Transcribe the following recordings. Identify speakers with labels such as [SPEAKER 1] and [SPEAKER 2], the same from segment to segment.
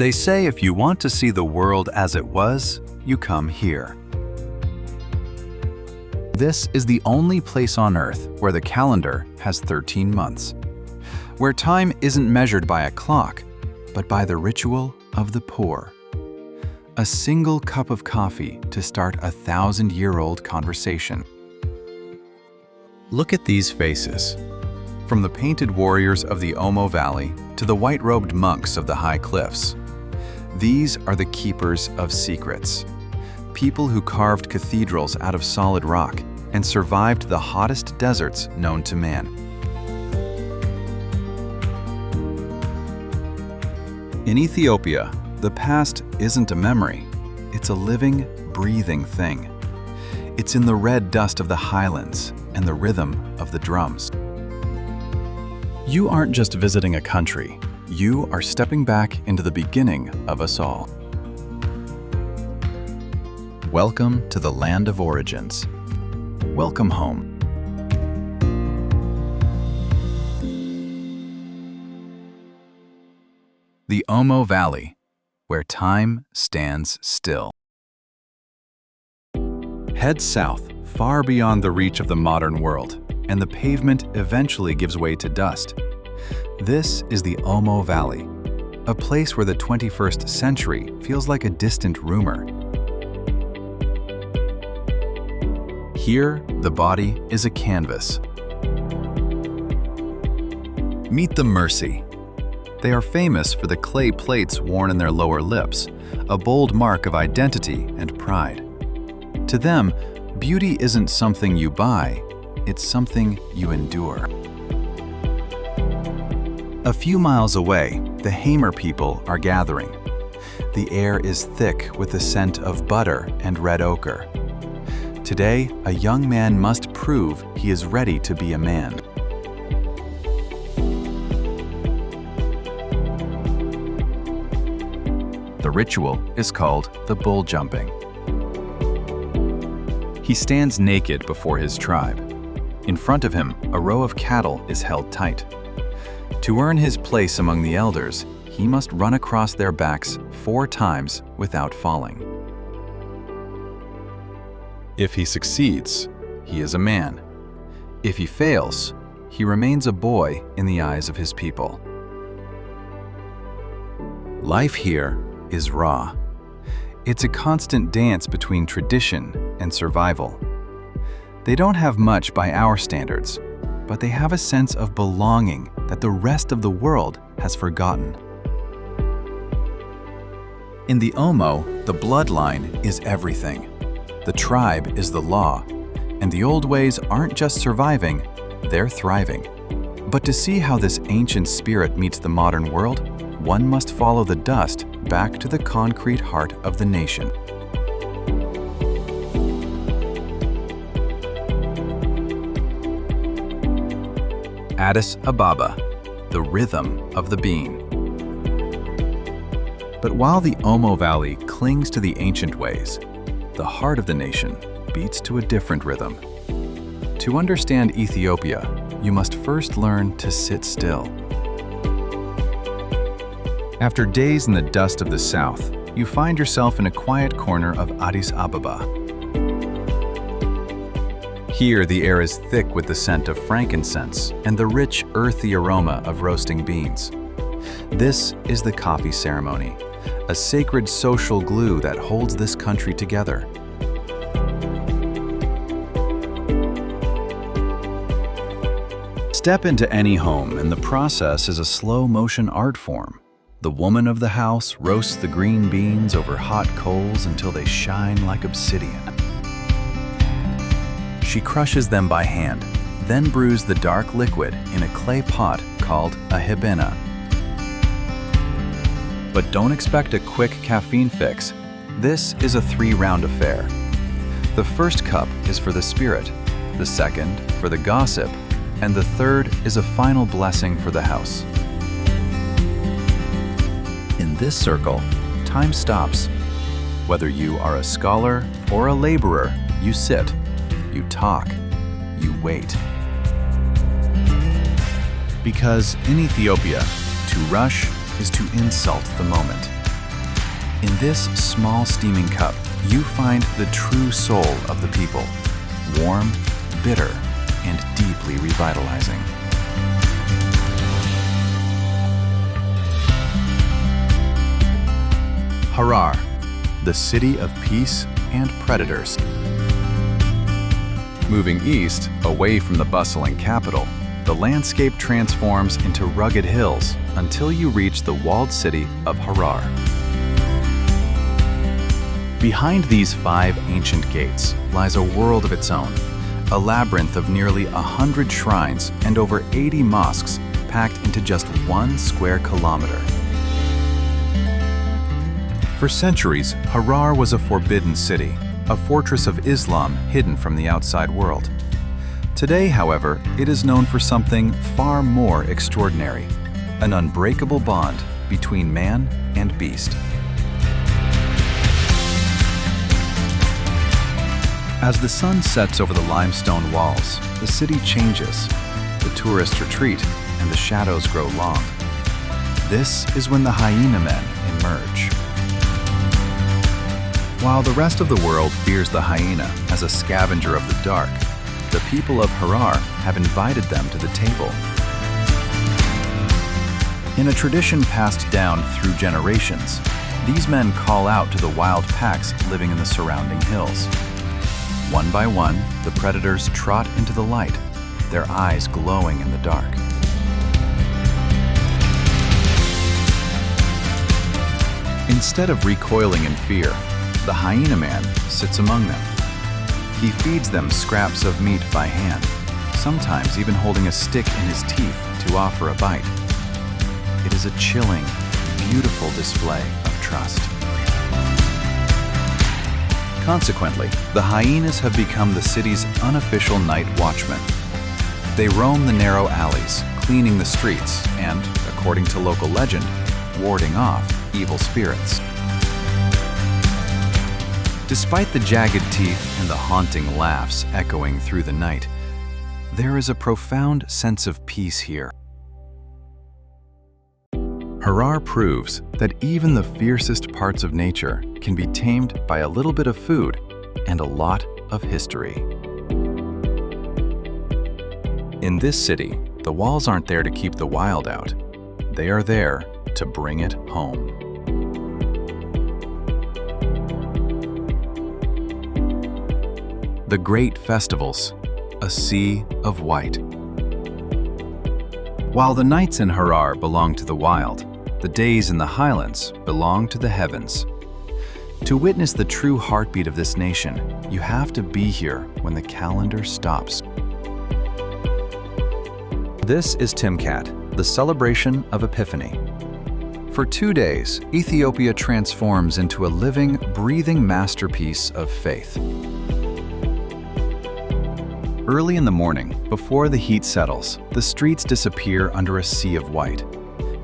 [SPEAKER 1] They say if you want to see the world as it was, you come here. This is the only place on Earth where the calendar has 13 months, where time isn't measured by a clock, but by the ritual of the pour. A single cup of coffee to start a 1,000-year-old conversation. Look at these faces. From the painted warriors of the Omo Valley to the white-robed monks of the high cliffs. These are the keepers of secrets. People who carved cathedrals out of solid rock and survived the hottest deserts known to man. In Ethiopia, the past isn't a memory. It's a living, breathing thing. It's in the red dust of the highlands and the rhythm of the drums. You aren't just visiting a country. You are stepping back into the beginning of us all. Welcome to the land of origins. Welcome home. The Omo Valley, where time stands still. Head south, far beyond the reach of the modern world, and the pavement eventually gives way to dust. This is the Omo Valley, a place where the 21st century feels like a distant rumor. Here, the body is a canvas. Meet the Mercy. They are famous for the clay plates worn in their lower lips, a bold mark of identity and pride. To them, beauty isn't something you buy, it's something you endure. A few miles away, the Hamer people are gathering. The air is thick with the scent of butter and red ochre. Today, a young man must prove he is ready to be a man. The ritual is called the bull jumping. He stands naked before his tribe. In front of him, a row of cattle is held tight. To earn his place among the elders, he must run across their backs 4 times without falling. If he succeeds, he is a man. If he fails, he remains a boy in the eyes of his people. Life here is raw. It's a constant dance between tradition and survival. They don't have much by our standards, but they have a sense of belonging that the rest of the world has forgotten. In the Omo, the bloodline is everything. The tribe is the law, and the old ways aren't just surviving, they're thriving. But to see how this ancient spirit meets the modern world, one must follow the dust back to the concrete heart of the nation. Addis Ababa, the rhythm of the bean. But while the Omo Valley clings to the ancient ways, the heart of the nation beats to a different rhythm. To understand Ethiopia, you must first learn to sit still. After days in the dust of the south, you find yourself in a quiet corner of Addis Ababa. Here, the air is thick with the scent of frankincense and the rich, earthy aroma of roasting beans. This is the coffee ceremony, a sacred social glue that holds this country together. Step into any home, and the process is a slow-motion art form. The woman of the house roasts the green beans over hot coals until they shine like obsidian. She crushes them by hand, then brews the dark liquid in a clay pot called a hyena. But don't expect a quick caffeine fix. This is a 3-round affair. The first cup is for the spirit, the second for the gossip, and the third is a final blessing for the house. In this circle, time stops. Whether you are a scholar or a laborer, you sit, you talk, you wait. Because in Ethiopia, to rush is to insult the moment. In this small steaming cup, you find the true soul of the people, warm, bitter, and deeply revitalizing. Harar, the city of peace and predators. Moving east, away from the bustling capital, the landscape transforms into rugged hills until you reach the walled city of Harar. Behind these 5 ancient gates lies a world of its own, a labyrinth of nearly 100 shrines and over 80 mosques packed into just 1 square kilometer. For centuries, Harar was a forbidden city, a fortress of Islam hidden from the outside world. Today, however, it is known for something far more extraordinary, an unbreakable bond between man and beast. As the sun sets over the limestone walls, the city changes. The tourists retreat, and the shadows grow long. This is when the hyena men emerge. While the rest of the world fears the hyena as a scavenger of the dark, the people of Harar have invited them to the table. In a tradition passed down through generations, these men call out to the wild packs living in the surrounding hills. One by one, the predators trot into the light, their eyes glowing in the dark. Instead of recoiling in fear, the hyena man sits among them. He feeds them scraps of meat by hand, sometimes even holding a stick in his teeth to offer a bite. It is a chilling, beautiful display of trust. Consequently, the hyenas have become the city's unofficial night watchmen. They roam the narrow alleys, cleaning the streets and, according to local legend, warding off evil spirits. Despite the jagged teeth and the haunting laughs echoing through the night, there is a profound sense of peace here. Harar proves that even the fiercest parts of nature can be tamed by a little bit of food and a lot of history. In this city, the walls aren't there to keep the wild out. They are there to bring it home. The great festivals, a sea of white. While the nights in Harar belong to the wild, the days in the highlands belong to the heavens. To witness the true heartbeat of this nation, you have to be here when the calendar stops. This is Timkat, the celebration of Epiphany. For 2 days, Ethiopia transforms into a living, breathing masterpiece of faith. Early in the morning, before the heat settles, the streets disappear under a sea of white.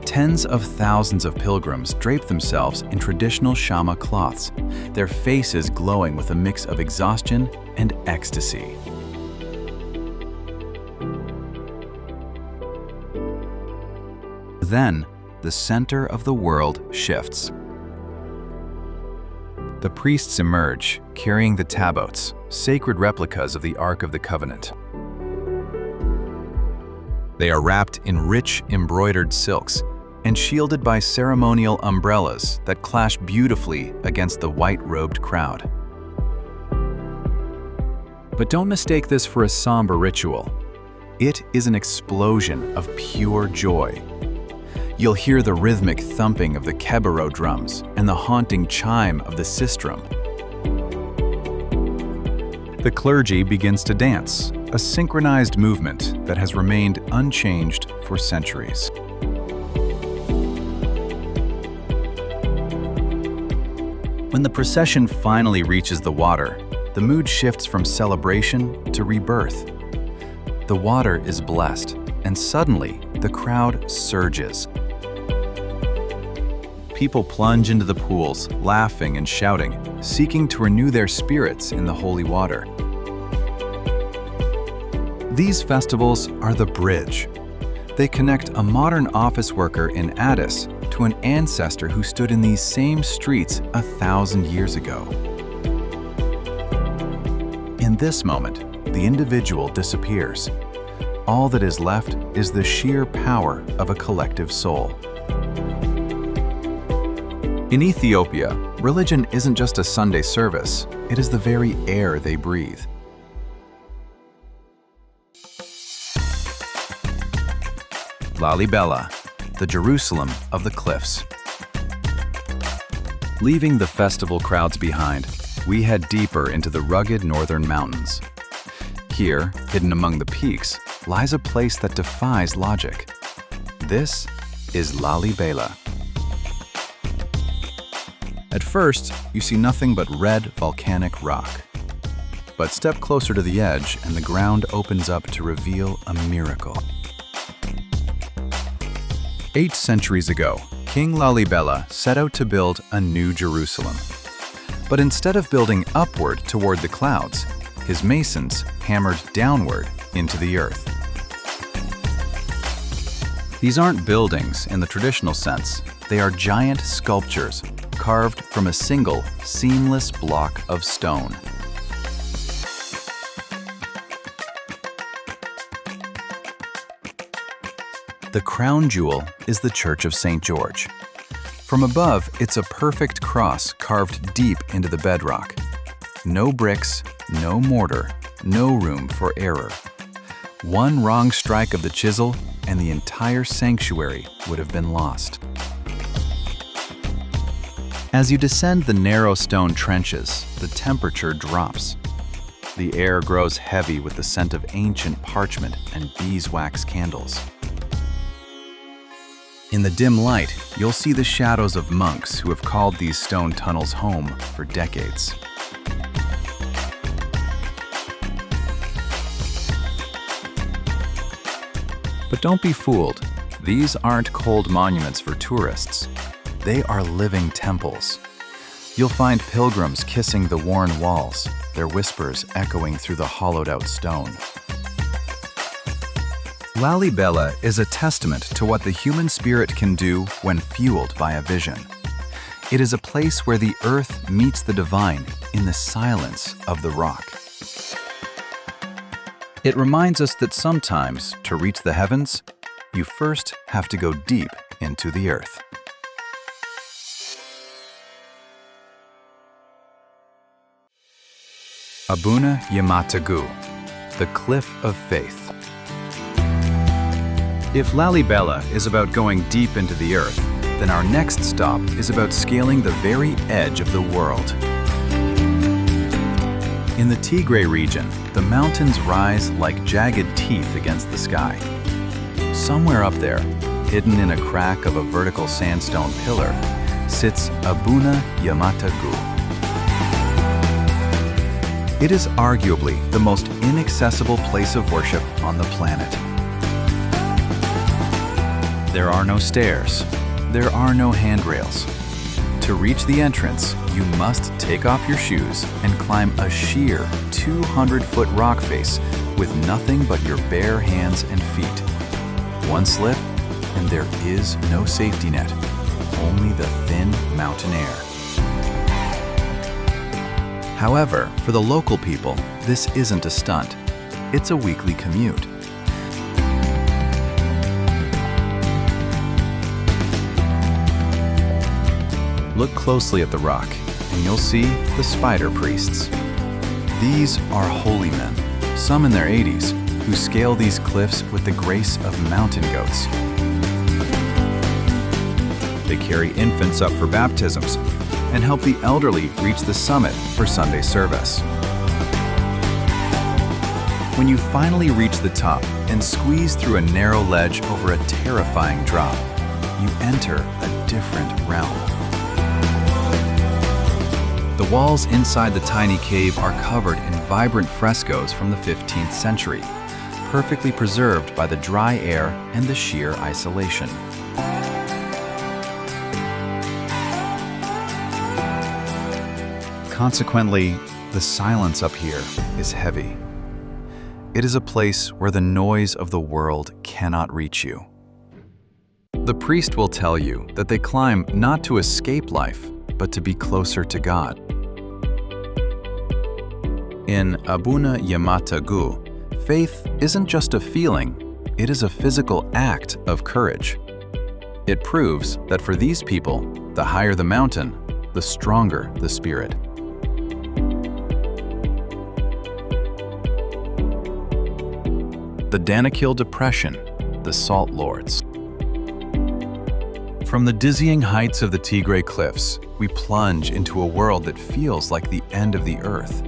[SPEAKER 1] Tens of thousands of pilgrims drape themselves in traditional Shama cloths, their faces glowing with a mix of exhaustion and ecstasy. Then, the center of the world shifts. The priests emerge, carrying the tabots, sacred replicas of the Ark of the Covenant. They are wrapped in rich, embroidered silks and shielded by ceremonial umbrellas that clash beautifully against the white-robed crowd. But don't mistake this for a somber ritual. It is an explosion of pure joy. You'll hear the rhythmic thumping of the kebero drums and the haunting chime of the sistrum. The clergy begins to dance, a synchronized movement that has remained unchanged for centuries. When the procession finally reaches the water, the mood shifts from celebration to rebirth. The water is blessed, and suddenly the crowd surges. People plunge into the pools, laughing and shouting, seeking to renew their spirits in the holy water. These festivals are the bridge. They connect a modern office worker in Addis to to an ancestor who stood in these same streets 1,000 years ago. In this moment, the individual disappears. All that is left is the sheer power of a collective soul. In Ethiopia, religion isn't just a Sunday service, it is the very air they breathe. Lalibela, the Jerusalem of the cliffs. Leaving the festival crowds behind, we head deeper into the rugged northern mountains. Here, hidden among the peaks, lies a place that defies logic. This is Lalibela. At first, you see nothing but red volcanic rock. But step closer to the edge and the ground opens up to reveal a miracle. 8 centuries ago, King Lalibela set out to build a new Jerusalem. But instead of building upward toward the clouds, his masons hammered downward into the earth. These aren't buildings in the traditional sense. They are giant sculptures carved from a single, seamless block of stone. The crown jewel is the Church of St. George. From above, it's a perfect cross carved deep into the bedrock. No bricks, no mortar, no room for error. One wrong strike of the chisel, and the entire sanctuary would have been lost. As you descend the narrow stone trenches, the temperature drops. The air grows heavy with the scent of ancient parchment and beeswax candles. In the dim light, you'll see the shadows of monks who have called these stone tunnels home for decades. But don't be fooled. These aren't cold monuments for tourists. They are living temples. You'll find pilgrims kissing the worn walls, their whispers echoing through the hollowed-out stone. Lalibela is a testament to what the human spirit can do when fueled by a vision. It is a place where the earth meets the divine in the silence of the rock. It reminds us that sometimes, to reach the heavens, you first have to go deep into the earth. Abuna Yemata Guh, the Cliff of Faith. If Lalibela is about going deep into the earth, then our next stop is about scaling the very edge of the world. In the Tigray region, the mountains rise like jagged teeth against the sky. Somewhere up there, hidden in a crack of a vertical sandstone pillar, sits Abuna Yemata Guh. It is arguably the most inaccessible place of worship on the planet. There are no stairs. There are no handrails. To reach the entrance, you must take off your shoes and climb a sheer 200-foot rock face with nothing but your bare hands and feet. One slip, and there is no safety net, only the thin mountain air. However, for the local people, this isn't a stunt. It's a weekly commute. Look closely at the rock, and you'll see the spider priests. These are holy men, some in their 80s, who scale these cliffs with the grace of mountain goats. They carry infants up for baptisms and help the elderly reach the summit for Sunday service. When you finally reach the top and squeeze through a narrow ledge over a terrifying drop, you enter a different realm. The walls inside the tiny cave are covered in vibrant frescoes from the 15th century, perfectly preserved by the dry air and the sheer isolation. Consequently, the silence up here is heavy. It is a place where the noise of the world cannot reach you. The priest will tell you that they climb not to escape life, but to be closer to God. In Abuna Yemata Guh, faith isn't just a feeling, it is a physical act of courage. It proves that for these people, the higher the mountain, the stronger the spirit. The Danakil Depression, the Salt Lords. From the dizzying heights of the Tigray cliffs, we plunge into a world that feels like the end of the earth.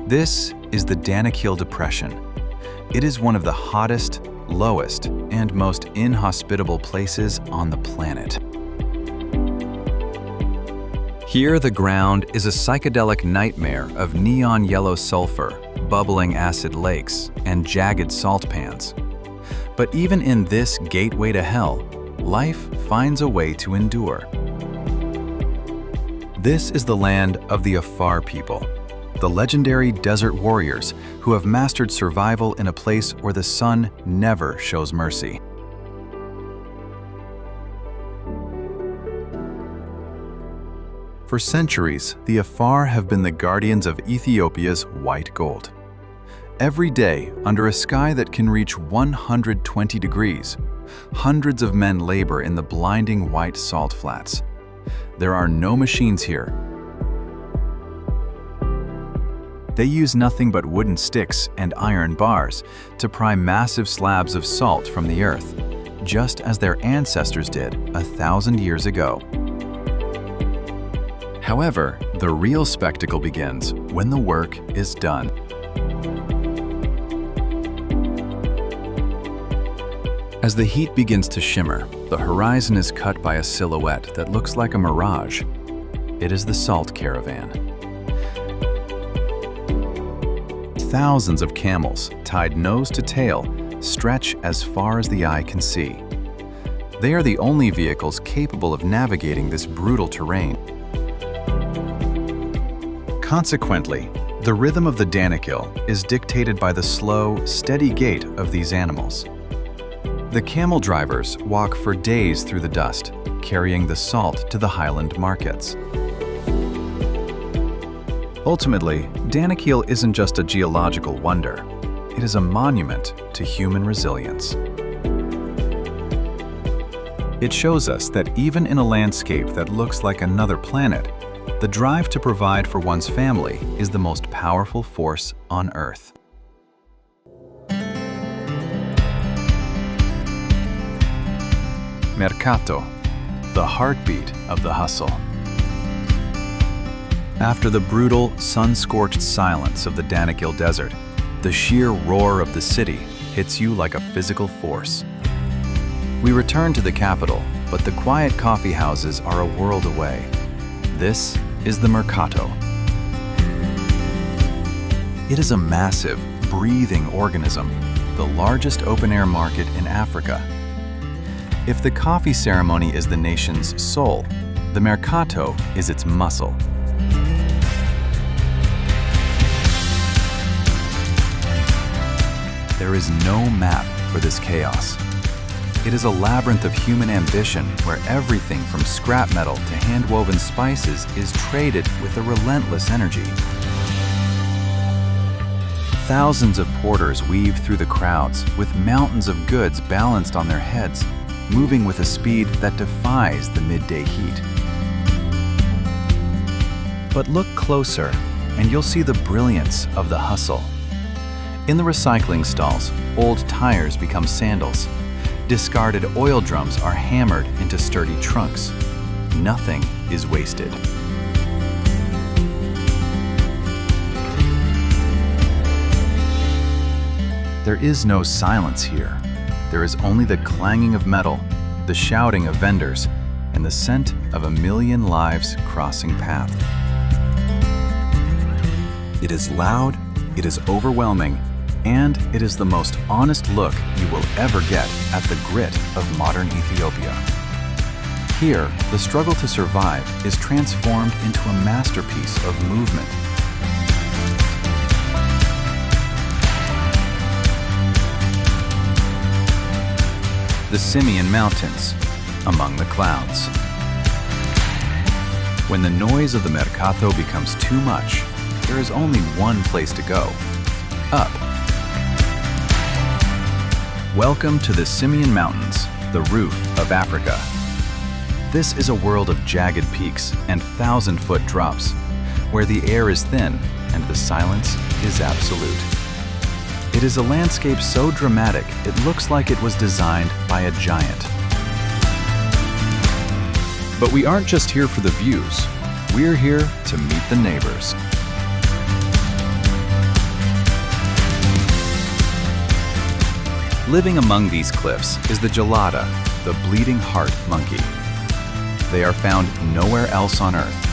[SPEAKER 1] This is the Danakil Depression. It is one of the hottest, lowest, and most inhospitable places on the planet. Here, the ground is a psychedelic nightmare of neon yellow sulfur, bubbling acid lakes, and jagged salt pans. But even in this gateway to hell, life finds a way to endure. This is the land of the Afar people, the legendary desert warriors who have mastered survival in a place where the sun never shows mercy. For centuries, the Afar have been the guardians of Ethiopia's white gold. Every day, under a sky that can reach 120 degrees, hundreds of men labor in the blinding white salt flats. There are no machines here. They use nothing but wooden sticks and iron bars to pry massive slabs of salt from the earth, just as their ancestors did 1,000 years ago. However, the real spectacle begins when the work is done. As the heat begins to shimmer, the horizon is cut by a silhouette that looks like a mirage. It is the salt caravan. Thousands of camels, tied nose to tail, stretch as far as the eye can see. They are the only vehicles capable of navigating this brutal terrain. Consequently, the rhythm of the Danakil is dictated by the slow, steady gait of these animals. The camel drivers walk for days through the dust, carrying the salt to the highland markets. Ultimately, Danakil isn't just a geological wonder. It is a monument to human resilience. It shows us that even in a landscape that looks like another planet, the drive to provide for one's family is the most powerful force on Earth. Merkato, the heartbeat of the hustle. After the brutal, sun-scorched silence of the Danakil Desert, the sheer roar of the city hits you like a physical force. We return to the capital, but the quiet coffee houses are a world away. This is the Merkato. It is a massive, breathing organism, the largest open-air market in Africa. If the coffee ceremony is the nation's soul, the Merkato is its muscle. There is no map for this chaos. It is a labyrinth of human ambition where everything from scrap metal to hand-woven spices is traded with a relentless energy. Thousands of porters weave through the crowds with mountains of goods balanced on their heads, moving with a speed that defies the midday heat. But look closer, and you'll see the brilliance of the hustle. In the recycling stalls, old tires become sandals. Discarded oil drums are hammered into sturdy trunks. Nothing is wasted. There is no silence here. There is only the clanging of metal, the shouting of vendors, and the scent of a million lives crossing paths. It is loud, it is overwhelming, and it is the most honest look you will ever get at the grit of modern Ethiopia. Here, the struggle to survive is transformed into a masterpiece of movement. The Simien Mountains, among the clouds. When the noise of the Merkato becomes too much, there is only one place to go: up. Welcome to the Simien Mountains, the roof of Africa. This is a world of jagged peaks and 1,000-foot drops, where the air is thin and the silence is absolute. It is a landscape so dramatic it looks like it was designed by a giant. But we aren't just here for the views. We're here to meet the neighbors. Living among these cliffs is the Gelada, the bleeding heart monkey. They are found nowhere else on Earth.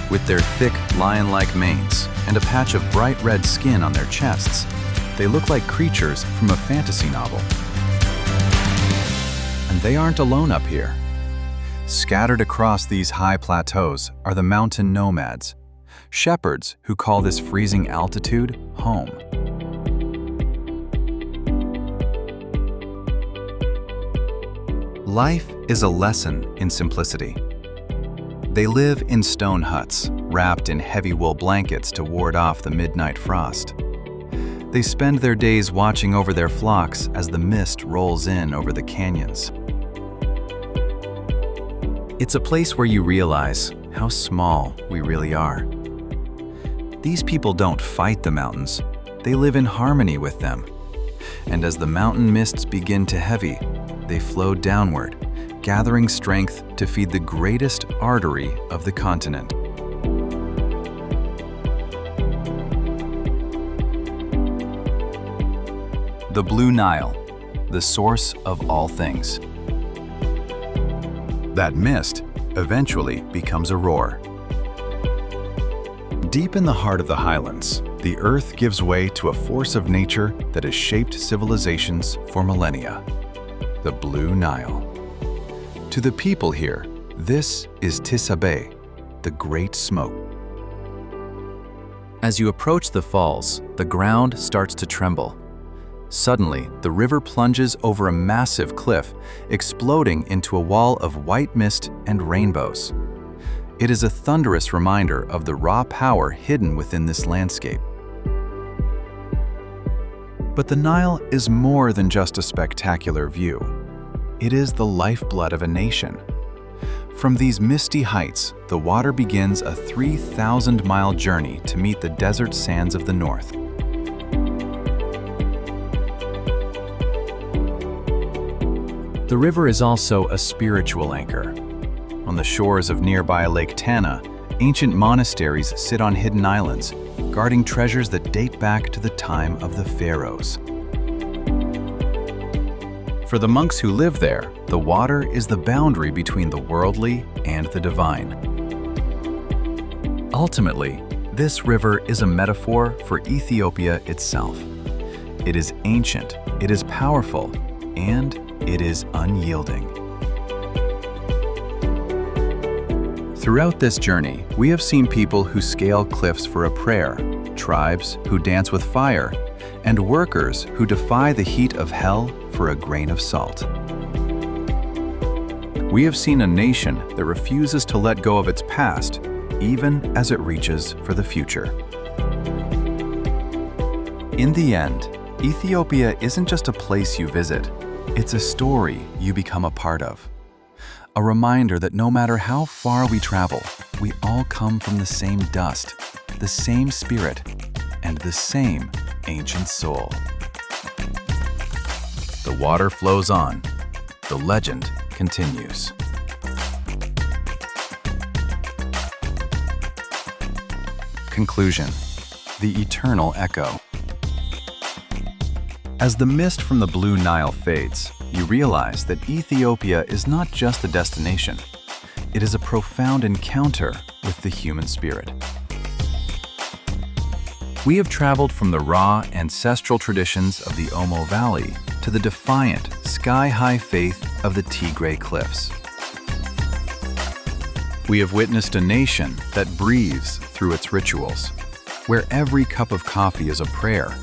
[SPEAKER 1] With their thick, lion-like manes and a patch of bright red skin on their chests, they look like creatures from a fantasy novel. And they aren't alone up here. Scattered across these high plateaus are the mountain nomads, shepherds who call this freezing altitude home. Life is a lesson in simplicity. They live in stone huts, wrapped in heavy wool blankets to ward off the midnight frost. They spend their days watching over their flocks as the mist rolls in over the canyons. It's a place where you realize how small we really are. These people don't fight the mountains, they live in harmony with them. And as the mountain mists begin to heavy, they flow downward, gathering strength to feed the greatest artery of the continent. The Blue Nile, the source of all things. That mist eventually becomes a roar. Deep in the heart of the highlands, the earth gives way to a force of nature that has shaped civilizations for millennia: the Blue Nile. To the people here, this is Disbelieve, the Great Smoke. As you approach the falls, the ground starts to tremble. Suddenly, the river plunges over a massive cliff, exploding into a wall of white mist and rainbows. It is a thunderous reminder of the raw power hidden within this landscape. But the Nile is more than just a spectacular view. It is the lifeblood of a nation. From these misty heights, the water begins a 3,000-mile journey to meet the desert sands of the north. The river is also a spiritual anchor. On the shores of nearby Lake Tana, ancient monasteries sit on hidden islands, guarding treasures that date back to the time of the pharaohs. For the monks who live there, the water is the boundary between the worldly and the divine. Ultimately, this river is a metaphor for Ethiopia itself. It is ancient, it is powerful, and it is unyielding. Throughout this journey, we have seen people who scale cliffs for a prayer, tribes who dance with fire, and workers who defy the heat of hell for a grain of salt. We have seen a nation that refuses to let go of its past, even as it reaches for the future. In the end, Ethiopia isn't just a place you visit, it's a story you become a part of. A reminder that no matter how far we travel, we all come from the same dust, the same spirit, and the same ancient soul. The water flows on. The legend continues. Conclusion: the eternal echo. As the mist from the Blue Nile fades, you realize that Ethiopia is not just a destination. It is a profound encounter with the human spirit. We have traveled from the raw, ancestral traditions of the Omo Valley to the defiant, sky-high faith of the Tigray cliffs. We have witnessed a nation that breathes through its rituals, where every cup of coffee is a prayer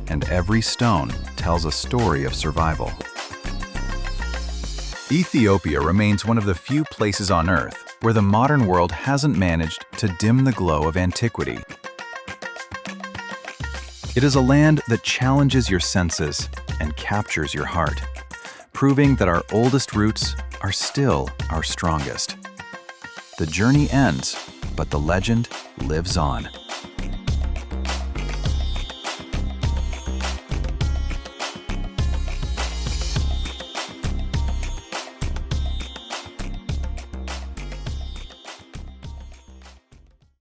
[SPEAKER 1] and every stone tells a story of survival. Ethiopia remains one of the few places on Earth where the modern world hasn't managed to dim the glow of antiquity. It is a land that challenges your senses and captures your heart, proving that our oldest roots are still our strongest. The journey ends, but the legend lives on.